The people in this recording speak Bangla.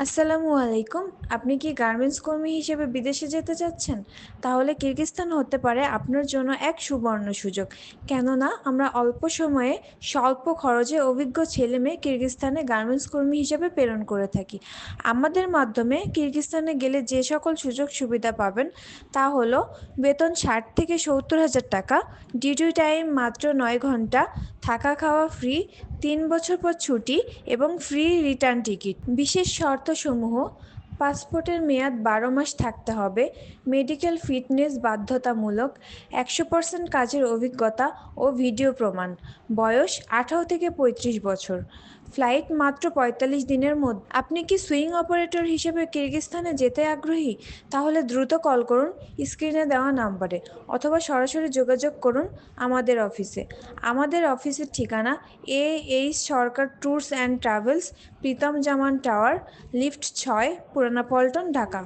আসসালামু আলাইকুম। আপনি কি গার্মেন্টস কর্মী হিসেবে বিদেশে যেতে চাচ্ছেন? তাহলে কিরগিজস্তান হতে পারে আপনার জন্য এক সুবর্ণ সুযোগ। কেননা আমরা অল্প সময়ে স্বল্প খরচে অভিজ্ঞ ছেলেমেয়ে কিরগিজস্তানে গার্মেন্টস কর্মী হিসেবে প্রেরণ করে থাকি। আমাদের মাধ্যমে কিরগিজস্তানে গেলে যে সকল সুযোগ সুবিধা পাবেন তা হলো বেতন ৬০ থেকে ৭০ হাজার টাকা, ডিউটি টাইম মাত্র ৯ ঘন্টা, থাকা খাওয়া ফ্রি, ৩ বছর পর ছুটি এবং ফ্রি রিটার্ন টিকিট। বিশেষ শর্তসমূহ: পাসপোর্টের মেয়াদ ১২ মাস থাকতে হবে, মেডিকেল ফিটনেস বাধ্যতামূলক, ১০০% কাজের অভিজ্ঞতা ও ভিডিও প্রমাণ, বয়স ১৮ থেকে ৩৫ বছর, ফ্লাইট মাত্র ৪৫ দিনের মধ্যে। আপনি কি সুইং অপারেটর হিসেবে কিরগিজস্তানে যেতে আগ্রহী? তাহলে দ্রুত কল করুন স্ক্রিনে দেওয়া নাম্বারে, অথবা সরাসরি যোগাযোগ করুন আমাদের অফিসে। আমাদের অফিসের ঠিকানা H Sarkar tours and travels, Pritam Zaman tower, lift ৬, Purana Paltan, Dhaka.